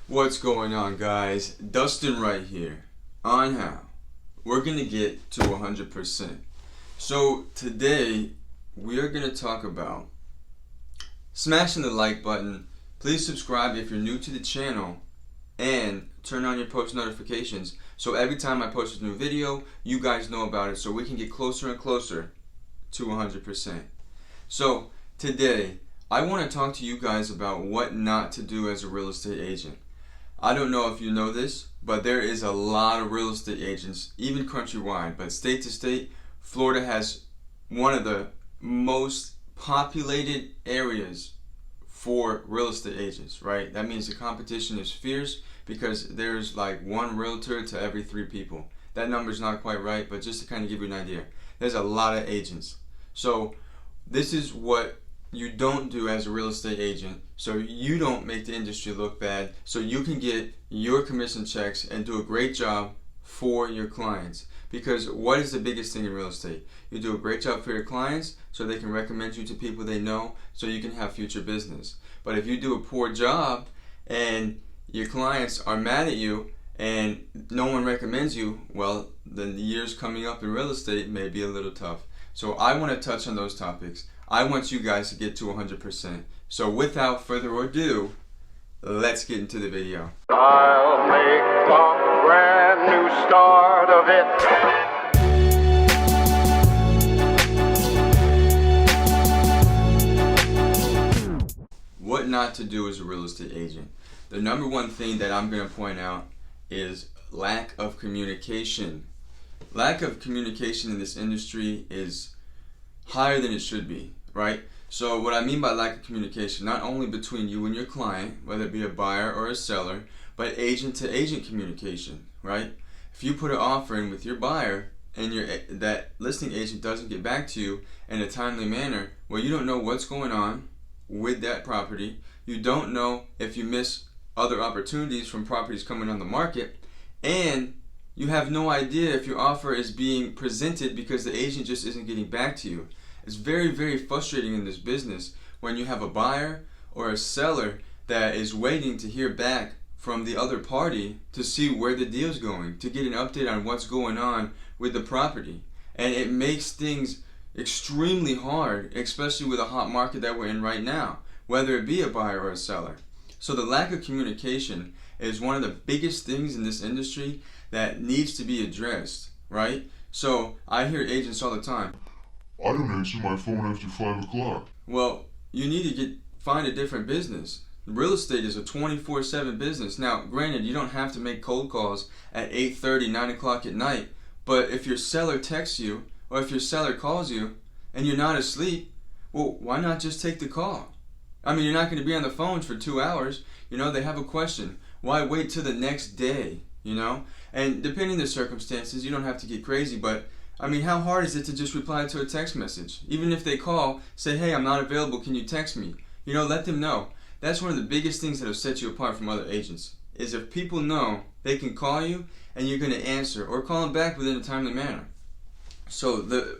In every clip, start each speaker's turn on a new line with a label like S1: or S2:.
S1: What's going on, guys? Dustin right here on how we're gonna get to 100%. So today we are gonna talk about smashing the like button. Please subscribe if you're new to the channel and turn on your post notifications so every time I post a new video you guys know about it so we can get closer and closer to 100%. So today I want to talk to you guys about what not to do as a real estate agent. I don't know if you know this, but there is a lot of real estate agents, even countrywide, but state to state, Florida has one of the most populated areas for real estate agents, right? That means the competition is fierce because there's like one realtor to every 3 people. That number's not quite right, but just to kind of give you an idea, there's a lot of agents. So this is what you don't do as a real estate agent, so you don't make the industry look bad, so you can get your commission checks and do a great job for your clients. Because what is the biggest thing in real estate? You do a great job for your clients so they can recommend you to people they know so you can have future business. But if you do a poor job and your clients are mad at you and no one recommends you, well, then the years coming up in real estate may be a little tough. So I want to touch on those topics. I want you guys to get to 100%. So without further ado, let's get into the video.
S2: I'll make a brand new start of it.
S1: What not to do as a real estate agent. The number one thing that I'm going to point out is lack of communication. Lack of communication in this industry is higher than it should be, right? So what I mean by lack of communication, not only between you and your client, whether it be a buyer or a seller, but agent to agent communication, right? If you put an offer in with your buyer and that listing agent doesn't get back to you in a timely manner, well, you don't know what's going on with that property. You don't know if you miss other opportunities from properties coming on the market, and you have no idea if your offer is being presented because the agent just isn't getting back to you. It's very, very frustrating in this business when you have a buyer or a seller that is waiting to hear back from the other party to see where the deal's going, to get an update on what's going on with the property. And it makes things extremely hard, especially with a hot market that we're in right now, whether it be a buyer or a seller. So the lack of communication is one of the biggest things in this industry that needs to be addressed, right? So I hear agents all the time,
S3: I don't answer my phone after 5 o'clock.
S1: well, you need to find a different business. Real estate is a 24/7 business. Now, granted, you don't have to make cold calls at 8:30, 9 o'clock at night, but if your seller texts you or if your seller calls you and you're not asleep, well, why not just take the call? I mean, you're not going to be on the phone for 2 hours. You know, they have a question. Why wait till the next day, you know? And depending on the circumstances, you don't have to get crazy, but I mean, how hard is it to just reply to a text message? Even if they call, say, hey, I'm not available, can you text me? You know, let them know. That's one of the biggest things that will set you apart from other agents, is if people know they can call you and you're going to answer or call them back within a timely manner. So the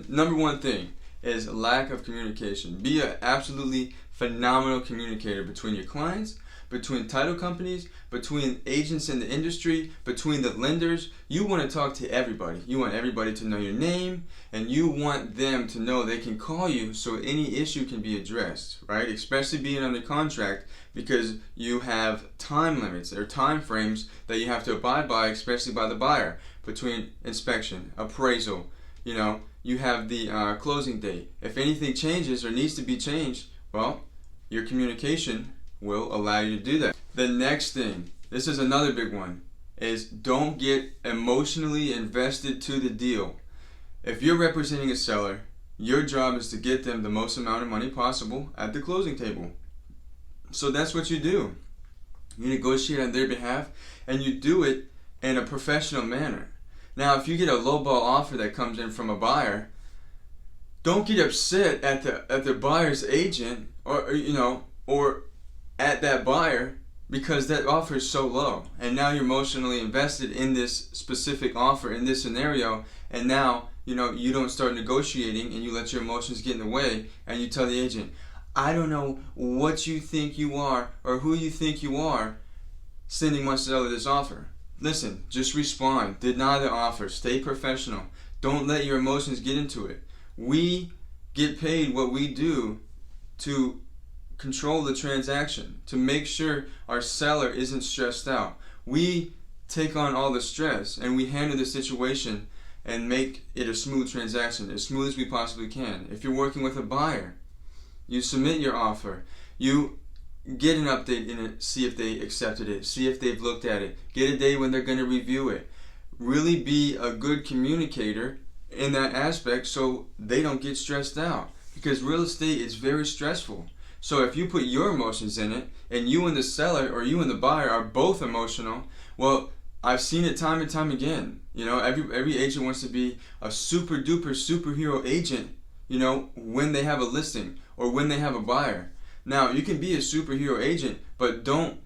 S1: number one thing is lack of communication. Be an absolutely phenomenal communicator between your clients, between title companies, between agents in the industry, between the lenders. You want to talk to everybody. You want everybody to know your name, and you want them to know they can call you so any issue can be addressed, right? Especially being under contract, because you have time limits or time frames that you have to abide by, especially by the buyer, between inspection, appraisal, you know, you have the closing date. If anything changes or needs to be changed, well, your communication will allow you to do that. The next thing, this is another big one, is don't get emotionally invested to the deal. If you're representing a seller, your job is to get them the most amount of money possible at the closing table. So that's what you do. You negotiate on their behalf and you do it in a professional manner. Now, if you get a lowball offer that comes in from a buyer, don't get upset at the buyer's agent or at that buyer because that offer is so low, and now you're emotionally invested in this specific offer in this scenario, and now you don't start negotiating and you let your emotions get in the way and you tell the agent, I don't know what you think you are or who you think you are, sending my seller this offer. Listen, just respond. Deny the offer. Stay professional. Don't let your emotions get into it. We get paid what we do to control the transaction, to make sure our seller isn't stressed out. We take on all the stress and we handle the situation and make it a smooth transaction, as smooth as we possibly can. If you're working with a buyer, you submit your offer, you get an update in it, see if they accepted it, see if they've looked at it, get a day when they're going to review it. Really be a good communicator in that aspect so they don't get stressed out, because real estate is very stressful. So if you put your emotions in it and you and the seller or you and the buyer are both emotional, well, I've seen it time and time again. You know, every agent wants to be a super duper superhero agent, you know, when they have a listing or when they have a buyer. Now, you can be a superhero agent, but don't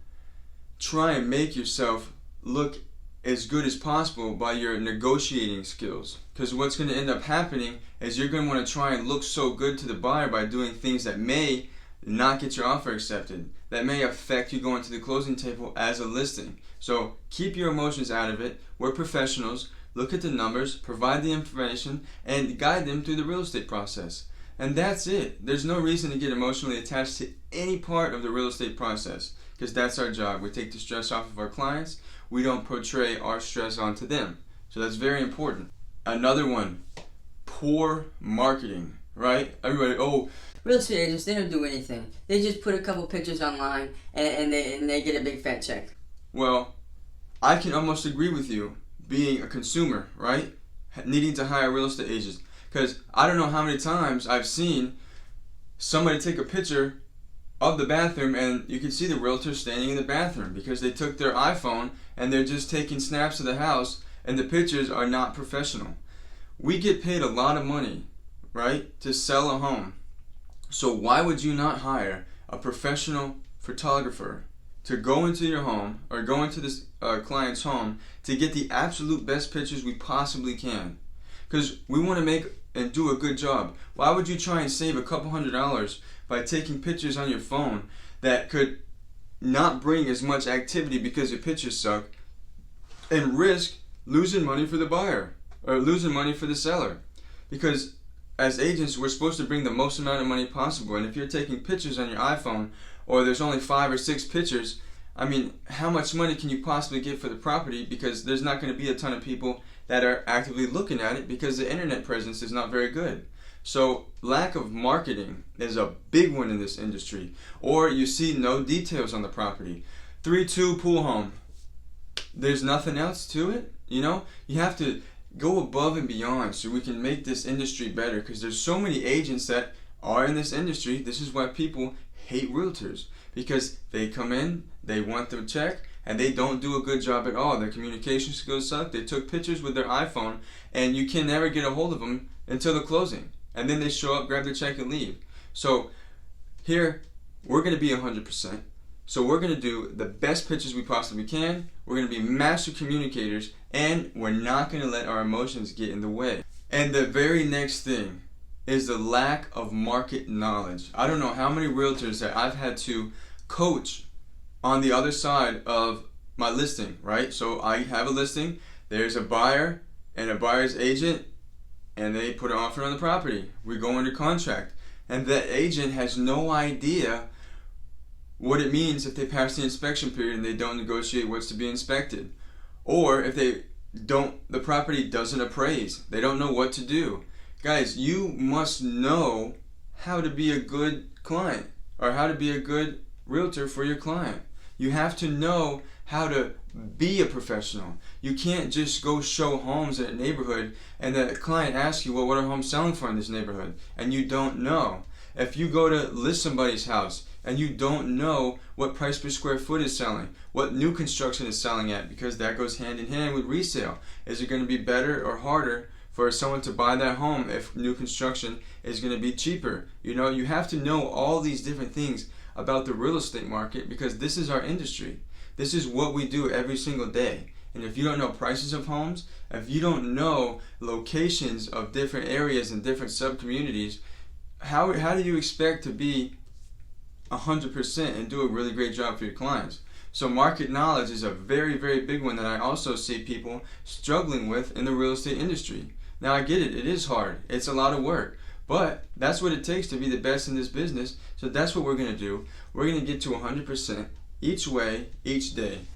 S1: try and make yourself look as good as possible by your negotiating skills. Because what's going to end up happening is you're going to want to try and look so good to the buyer by doing things that may not get your offer accepted, that may affect you going to the closing table as a listing. So keep your emotions out of it. We're professionals. Look at the numbers, provide the information, and guide them through the real estate process. And that's it. There's no reason to get emotionally attached to any part of the real estate process, because that's our job. We take the stress off of our clients. We don't portray our stress onto them. So that's very important. Another one, poor marketing, right? Everybody,
S4: Real estate agents, they don't do anything. They just put a couple pictures online and they get a big fat check.
S1: Well, I can almost agree with you, being a consumer, right? Needing to hire real estate agents. Because I don't know how many times I've seen somebody take a picture of the bathroom and you can see the realtor standing in the bathroom because they took their iPhone and they're just taking snaps of the house and the pictures are not professional. We get paid a lot of money, right, to sell a home. So why would you not hire a professional photographer to go into your home or go into this client's home to get the absolute best pictures we possibly can? Because we want to make and do a good job. Why would you try and save a couple $100 by taking pictures on your phone that could not bring as much activity because your pictures suck, and risk losing money for the buyer or losing money for the seller? Because as agents, we're supposed to bring the most amount of money possible, and if you're taking pictures on your iPhone or there's only 5 or 6 pictures, I mean, how much money can you possibly get for the property? Because there's not going to be a ton of people that are actively looking at it because the internet presence is not very good. So lack of marketing is a big one in this industry. Or you see no details on the property. 3-2 pool home. There's nothing else to it, you know? You have to go above and beyond so we can make this industry better, because there's so many agents that are in this industry. This is why people hate realtors, because they come in, they want the check, and they don't do a good job at all. Their communication skills suck. They took pictures with their iPhone, and you can never get a hold of them until the closing. And then they show up, grab the check, and leave. So here, we're going to be 100%. So we're going to do the best pictures we possibly can. We're going to be master communicators, and we're not going to let our emotions get in the way. And the very next thing is the lack of market knowledge. I don't know how many realtors that I've had to coach on the other side of my listing, right? So I have a listing, there's a buyer and a buyer's agent, and they put an offer on the property. We go under contract, and that agent has no idea what it means if they pass the inspection period and they don't negotiate what's to be inspected. Or if they don't, the property doesn't appraise. They don't know what to do. Guys, you must know how to be a good client or how to be a good realtor for your client. You have to know how to be a professional. You can't just go show homes in a neighborhood and the client asks you, well, what are homes selling for in this neighborhood? And you don't know. If you go to list somebody's house and you don't know what price per square foot is selling, what new construction is selling at, because that goes hand in hand with resale. Is it going to be better or harder for someone to buy that home if new construction is going to be cheaper? You know, you have to know all these different things about the real estate market, because this is our industry. This is what we do every single day. And if you don't know prices of homes, if you don't know locations of different areas and different sub-communities, how do you expect to be 100% and do a really great job for your clients? So market knowledge is a very, very big one that I also see people struggling with in the real estate industry. Now I get it, it is hard, it's a lot of work, but that's what it takes to be the best in this business. So that's what we're going to do. We're going to get to 100% each way, each day.